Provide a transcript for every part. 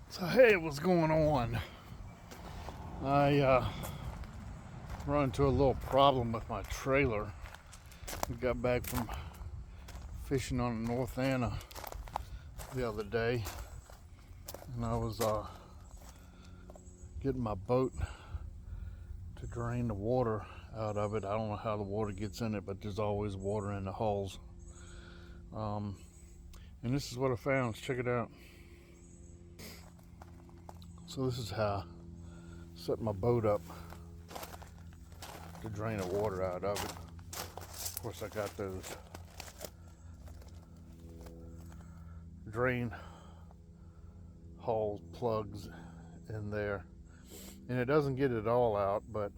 So hey, what's going on? I run into a little problem with my trailer. We got back from fishing on the North Anna the other day, and I was getting my boat to drain the water out of it. I don't know how the water gets in it, but there's always water in the hulls. And this is what I found. Let's check it out. So this is how I set my boat up to drain the water out of it. Of course, I got those drain hole plugs in there, and it doesn't get it all out, but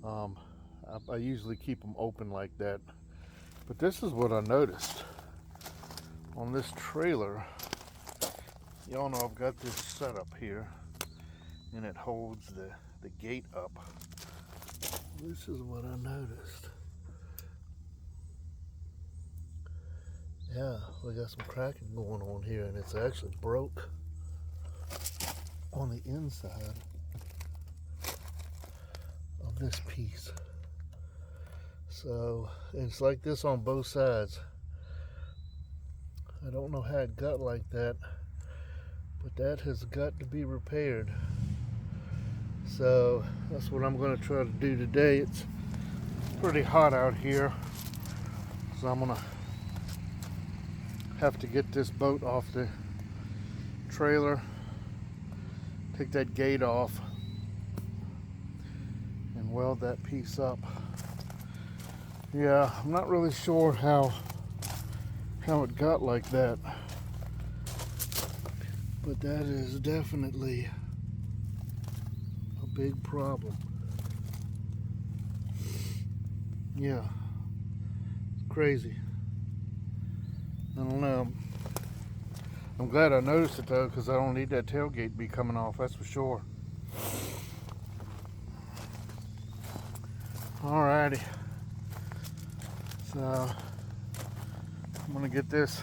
I usually keep them open like that. But this is what I noticed on this trailer. Y'all know I've got this set up here, and it holds the gate up. This is what I noticed. Yeah, we got some cracking going on here, and it's actually broke on the inside of this piece. So it's like this on both sides. I don't know how it got like that, but that has got to be repaired. So that's what I'm going to try to do today. It's pretty hot out here, so I'm going to have to get this boat off the trailer, take that gate off, and weld that piece up. Yeah, I'm not really sure how it got like that, but that is definitely a big problem. Yeah, it's crazy. I don't know. I'm glad I noticed it though, because I don't need that tailgate to be coming off, that's for sure. Alrighty. So I'm gonna get this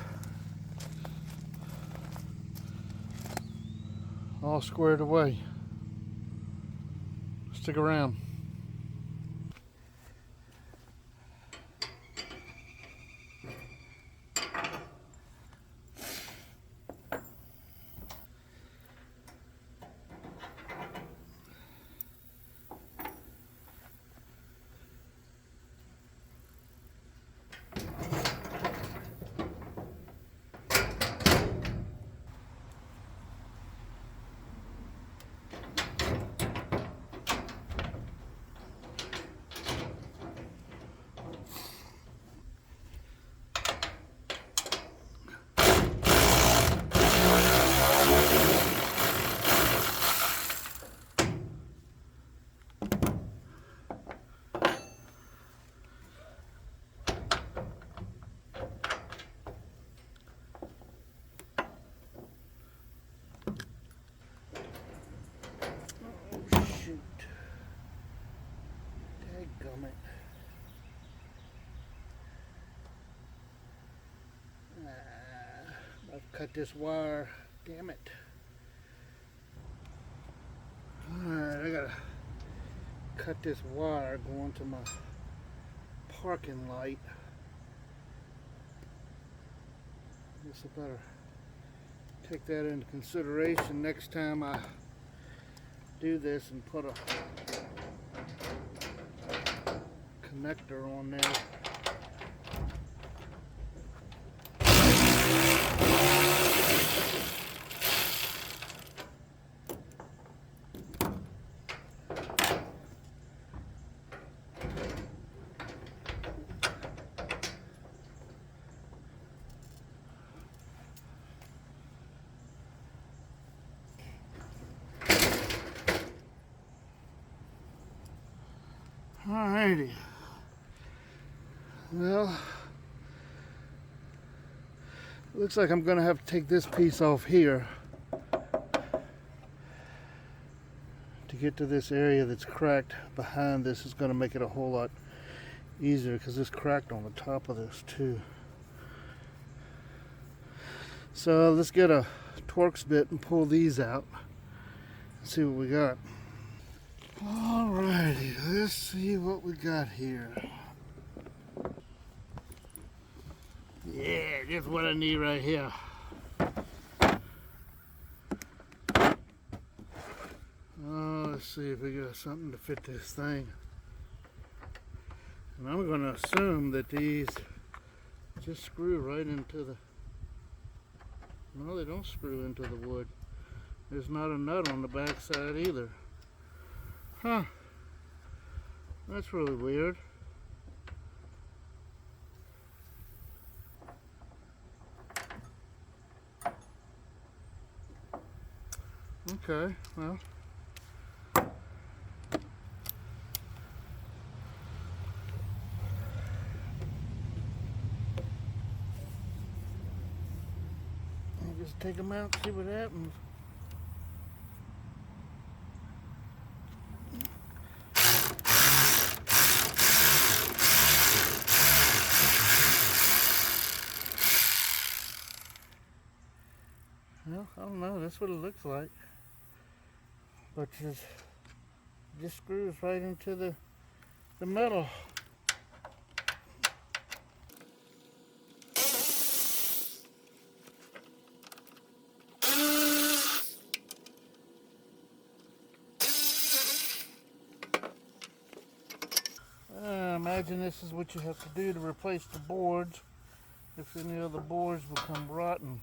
all squared away. Stick around. Dadgummit. I've cut this wire. Damn it. Alright, I gotta cut this wire going to my parking light. Guess I better take that into consideration next time I do this and put a connector on there. Alrighty. Well, looks like I'm gonna have to take this piece off here to get to this area that's cracked behind this. Is gonna make it a whole lot easier because it's cracked on the top of this too. So let's get a Torx bit and pull these out. See what we got. Alrighty, let's see what we got here. Yeah, just what I need right here. Let's see if we got something to fit this thing. And I'm going to assume that these just screw right into the... No, they don't screw into the wood. There's not a nut on the back side either. Huh. That's really weird. Okay, well. I'll just take them out and see what happens. Well, I don't know, that's what it looks like. But just screws right into the metal. Imagine this is what you have to do to replace the boards if any of the boards become rotten.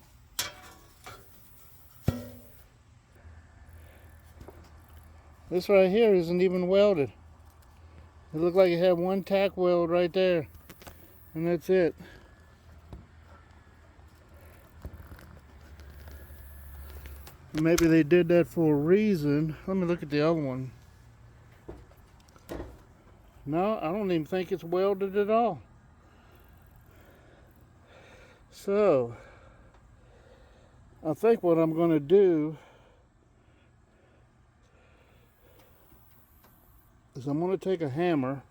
This right here isn't even welded. It looked like it had one tack weld right there, and that's it. Maybe they did that for a reason. Let me look at the other one. No, I don't even think it's welded at all. So, I think what I'm going to do is I'm going to take a hammer.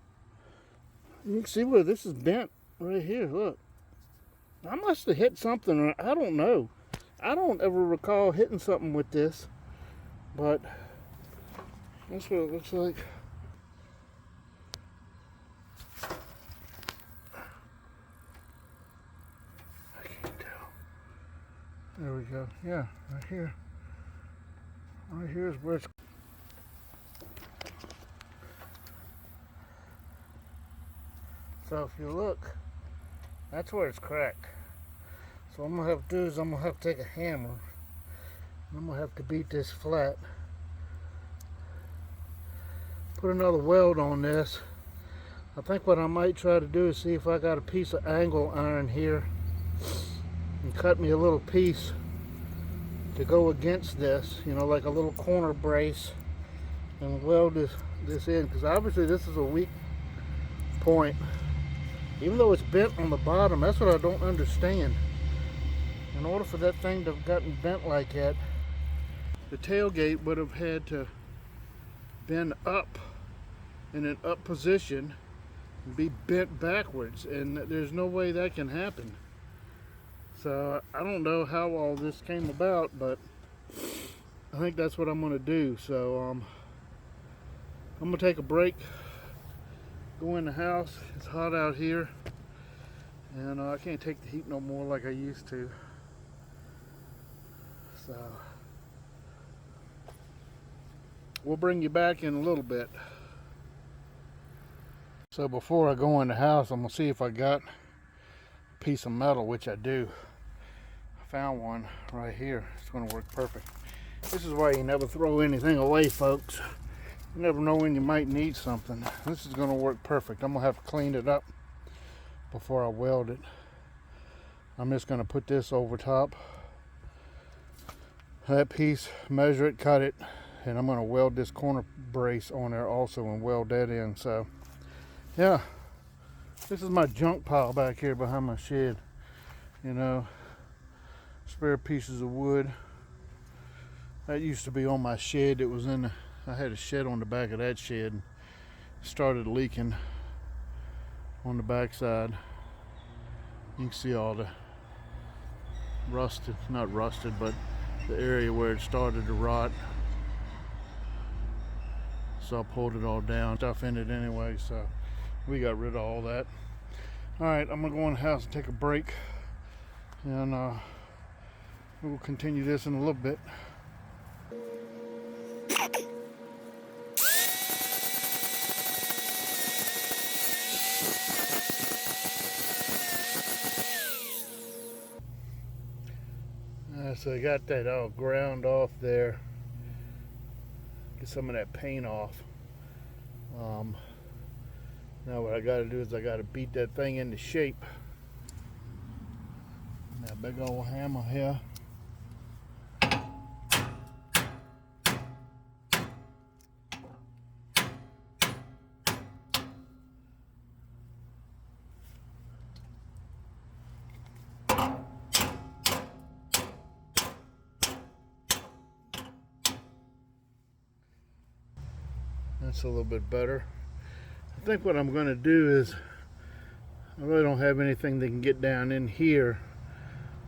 You can see where this is bent right here. Look. I must have hit something, or I don't know. I don't ever recall hitting something with this, but that's what it looks like. I can't tell. There we go. Yeah, right here. Right here is where it's... So if you look, that's where it's cracked. So what I'm going to have to do is I'm going to have to take a hammer. I'm going to have to beat this flat. Put another weld on this. I think what I might try to do is see if I got a piece of angle iron here and cut me a little piece to go against this, you know, like a little corner brace, and weld this in, because obviously this is a weak point. Even though it's bent on the bottom, that's what I don't understand. In order for that thing to have gotten bent like that, the tailgate would have had to bend up in an up position and be bent backwards, and there's no way that can happen. So I don't know how all this came about, but I think that's what I'm going to do. So I'm going to take a break, go in the house. It's hot out here, and I can't take the heat no more like I used to. So we'll bring you back in a little bit. So before I go in the house, I'm going to see if I got a piece of metal, which I do. I found one right here. It's going to work perfect. This is why you never throw anything away, folks. You never know when you might need something. This is going to work perfect. I'm going to have to clean it up before I weld it. I'm just going to put this over top. That piece, measure it, cut it, and I'm going to weld this corner brace on there also and weld that in. So yeah, this is my junk pile back here behind my shed. You know, spare pieces of wood. That used to be on my shed. It was in the, I had a shed on the back of that shed. And started leaking on the back side. You can see all the rusted, not rusted, but the area where it started to rot. So I pulled it all down, stuff in it anyway, so we got rid of all that. All right, I'm gonna go in the house and take a break, and we'll continue this in a little bit. So I got that all ground off there. Get some of that paint off. Now what I got to do is I got to beat that thing into shape. That big old hammer here. That's a little bit better. I think what I'm going to do is, I really don't have anything that can get down in here,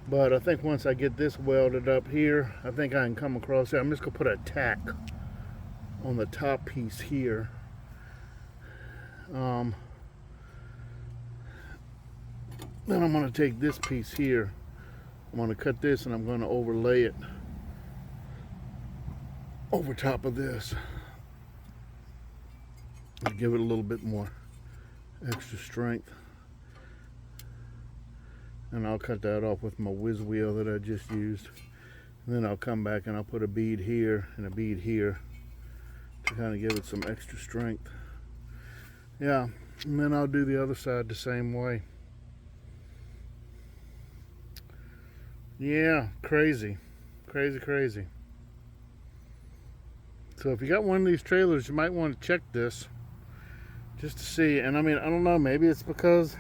but I think once I get this welded up here, I think I can come across there. I'm just going to put a tack on the top piece here. Then I'm going to take this piece here, I'm going to cut this and I'm going to overlay it over top of this. Give it a little bit more extra strength, and I'll cut that off with my whiz wheel that I just used. And then I'll come back and I'll put a bead here and a bead here to kind of give it some extra strength. Yeah, and then I'll do the other side the same way. Yeah, crazy. So if you got one of these trailers, you might want to check this just to see. And I mean, I don't know, maybe it's because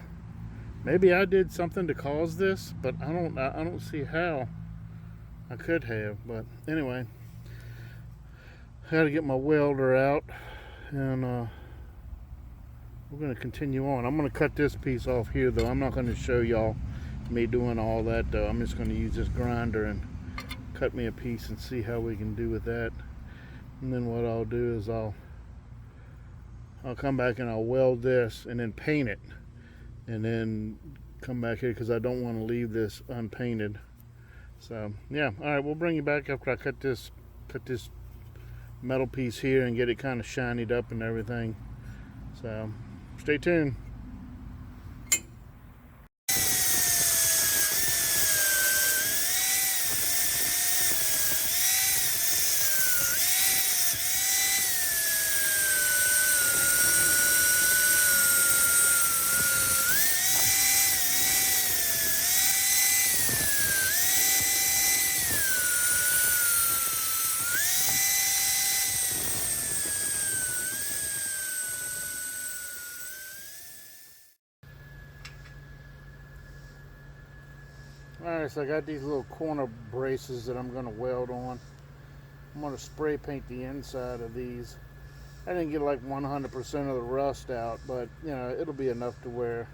maybe I did something to cause this, but I don't see how. I could have, but anyway, I got to get my welder out, and we're going to continue on. I'm going to cut this piece off here though. I'm not going to show y'all me doing all that though. I'm just going to use this grinder and cut me a piece and see how we can do with that. And then what I'll do is I'll come back and I'll weld this and then paint it, and then come back here because I don't want to leave this unpainted. So yeah, all right, we'll bring you back after I cut this metal piece here and get it kind of shinied up and everything. So stay tuned. Alright, so I got these little corner braces that I'm going to weld on. I'm going to spray paint the inside of these. I didn't get like 100% of the rust out, but you know, it'll be enough to where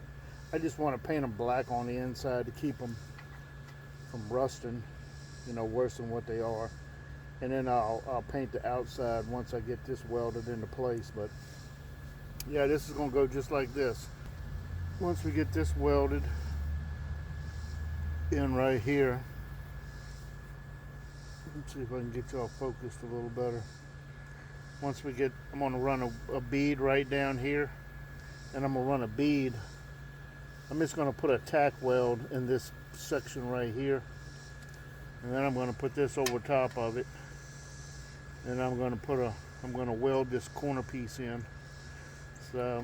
I just want to paint them black on the inside to keep them from rusting, you know, worse than what they are. And then I'll paint the outside once I get this welded into place. But yeah, this is going to go just like this. Once we get this welded in right here, let's see if I can get y'all focused a little better. Once we get, I'm going to run a bead right down here, and I'm going to run a bead. I'm just going to put a tack weld in this section right here, and then I'm going to put this over top of it, and I'm going to weld this corner piece in. So,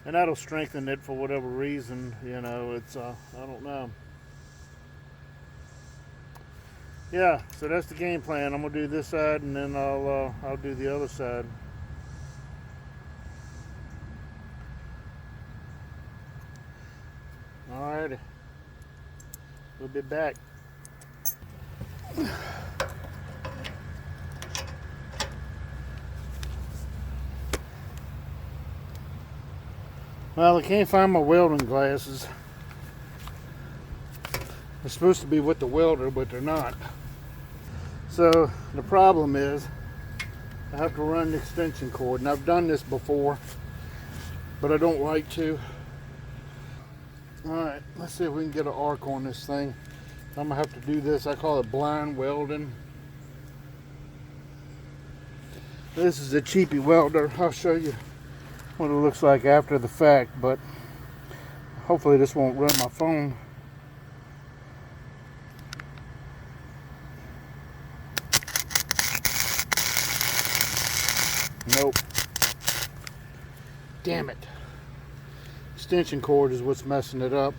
and that'll strengthen it for whatever reason, you know. It's I don't know. Yeah, so that's the game plan. I'm gonna do this side, and then I'll do the other side. Alrighty, we'll be back. Well, I can't find my welding glasses. They're supposed to be with the welder, but they're not. So the problem is I have to run the extension cord, and I've done this before, but I don't like to. Alright, let's see if we can get an arc on this thing. I'm gonna have to do this. I call it blind welding. This is a cheapy welder. I'll show you what it looks like after the fact, but hopefully this won't run my phone. Nope. Damn it. Extension cord is what's messing it up.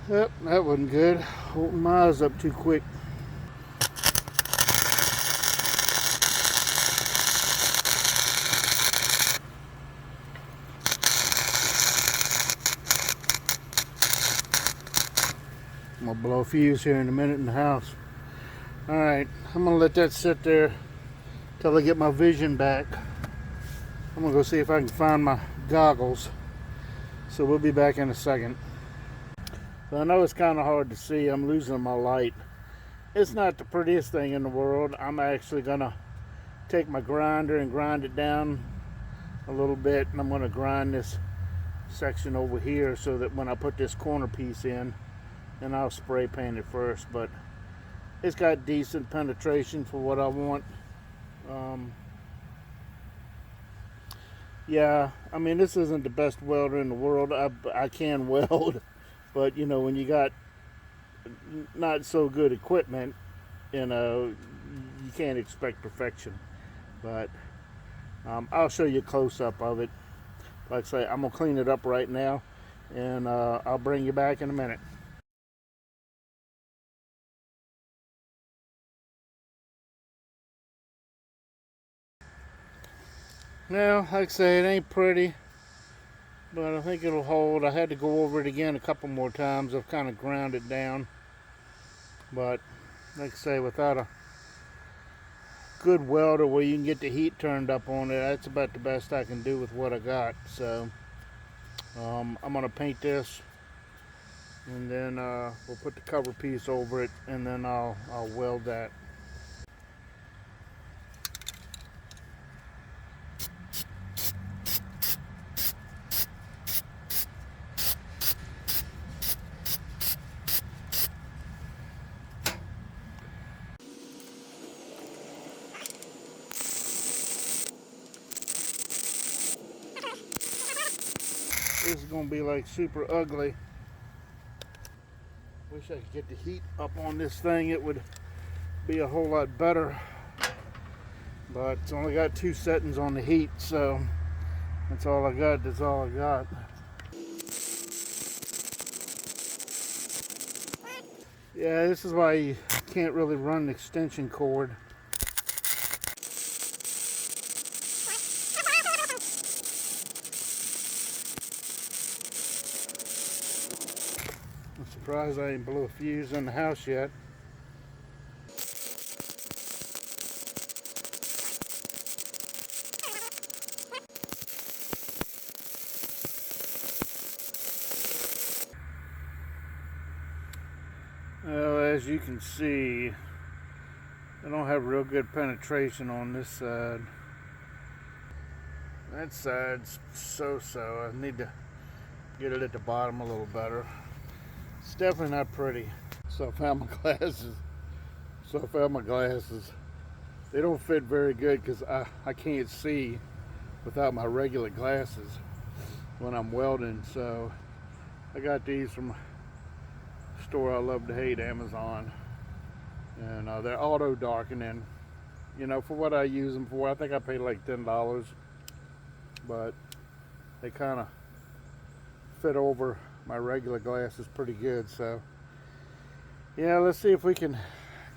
Yep, that wasn't good. Opened my eyes up too quick. I'm gonna blow a fuse here in a minute in the house. Alright, I'm gonna let that sit there till I get my vision back. I'm gonna go see if I can find my goggles. So we'll be back in a second. So I know it's kind of hard to see. I'm losing my light. It's not the prettiest thing in the world. I'm actually gonna take my grinder and grind it down a little bit, and I'm gonna grind this section over here so that when I put this corner piece in, then I'll spray paint it first. But it's got decent penetration for what I want. Yeah, I mean, this isn't the best welder in the world. I can weld, but you know, when you got not so good equipment, you know, you can't expect perfection. But I'll show you a close-up of it. Like I say, I'm gonna clean it up right now, and I'll bring you back in a minute. Now, like I say, it ain't pretty, but I think it'll hold. I had to go over it again a couple more times. I've kind of ground it down, but like I say, without a good welder where you can get the heat turned up on it, that's about the best I can do with what I got. So I'm gonna paint this, and then we'll put the cover piece over it, and then I'll weld that. This is gonna be like super ugly. Wish I could get the heat up on this thing. It would be a whole lot better. But it's only got 2 settings on the heat, so that's all I got. That's all I got. Yeah, this is why you can't really run the extension cord. I'm surprised I didn't blow a fuse in the house yet. Well, as you can see, I don't have real good penetration on this side. That side's so-so. I need to get it at the bottom a little better. It's definitely not pretty. So I found my glasses. They don't fit very good because I can't see without my regular glasses when I'm welding. So I got these from a store I love to hate, Amazon. And they're auto darkening. You know, for what I use them for, I think I paid like $10. But they kind of fit over my regular glasses pretty good. So yeah, let's see if we can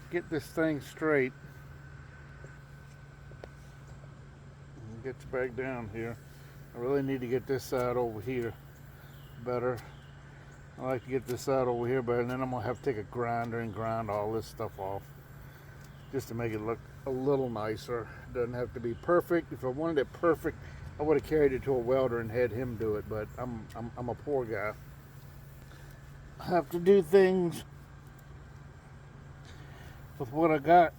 get this thing straight. Get you back down here. I really need to get this side over here better. I like to get this out over here, but then I'm gonna have to take a grinder and grind all this stuff off just to make it look a little nicer. It doesn't have to be perfect. If I wanted it perfect, I would have carried it to a welder and had him do it, but I'm a poor guy. I have to do things with what I got.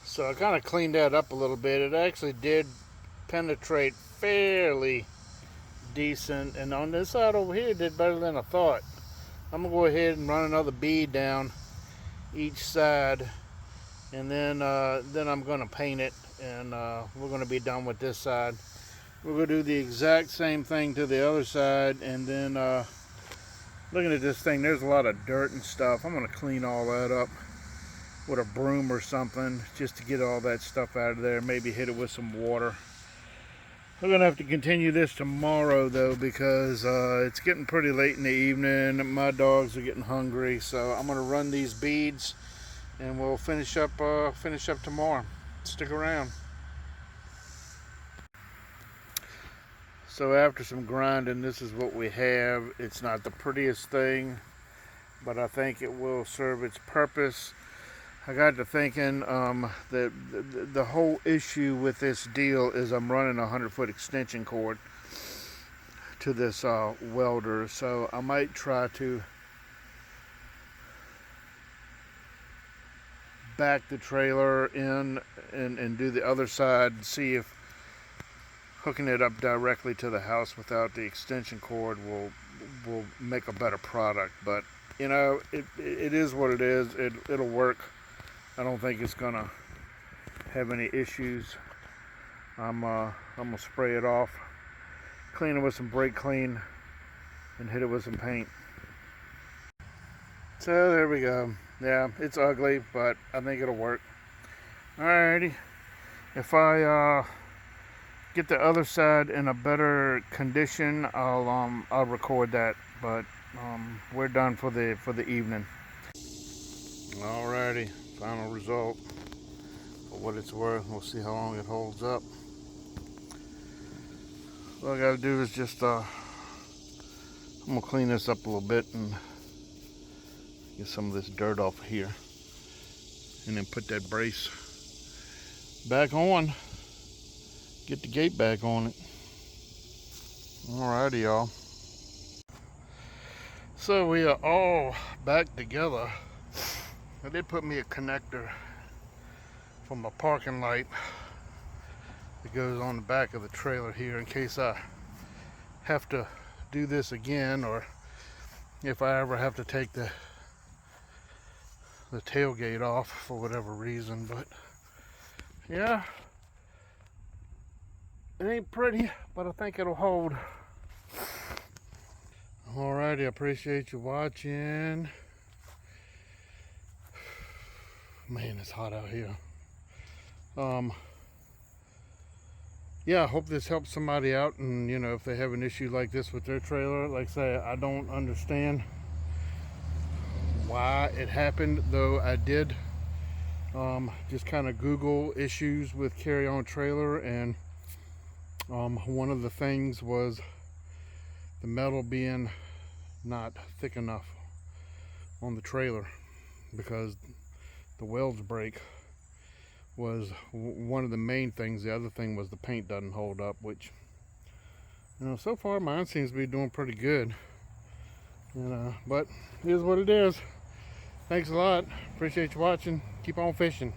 So I kind of cleaned that up a little bit. It actually did penetrate fairly decent, and on this side over here it did better than I thought. I'm gonna go ahead and run another bead down each side, and then I'm gonna paint it, and we're gonna be done with this side. We're gonna do the exact same thing to the other side, and then looking at this thing, there's a lot of dirt and stuff. I'm gonna clean all that up with a broom or something just to get all that stuff out of there. Maybe hit it with some water. We're gonna have to continue this tomorrow though, because it's getting pretty late in the evening. My dogs are getting hungry, so I'm gonna run these beads and we'll finish up tomorrow. Stick around. So after some grinding, this is what we have. It's not the prettiest thing, but I think it will serve its purpose. I got to thinking that the whole issue with this deal is I'm running a 100-foot extension cord to this welder, so I might try to back the trailer in and do the other side and see if hooking it up directly to the house without the extension cord will make a better product. But you know, it is what it is. It'll work. I don't think it's gonna have any issues. I'm gonna spray it off, clean it with some brake clean, and hit it with some paint. So there we go. Yeah, it's ugly, but I think it'll work. Alrighty. If I get the other side in a better condition, I'll record that. But we're done for the evening. Alrighty. Final result. For what it's worth, we'll see how long it holds up. All I gotta do is just I'm gonna clean this up a little bit and get some of this dirt off of here, and then put that brace back on, get the gate back on it. Alrighty, y'all, so we are all back together. They did put me a connector for my parking light that goes on the back of the trailer here in case I have to do this again, or if I ever have to take the tailgate off for whatever reason. But yeah, it ain't pretty, but I think it'll hold. Alrighty, I appreciate you watching. Man, it's hot out here. Yeah, I hope this helps somebody out, and you know, if they have an issue like this with their trailer, like I say, I don't understand why it happened, though I did just kind of Google issues with carry-on trailer, and one of the things was the metal being not thick enough on the trailer, because the welds break was one of the main things. The other thing was the paint doesn't hold up, which, you know, so far mine seems to be doing pretty good, you know, but it is what it is. Thanks a lot. Appreciate you watching. Keep on fishing.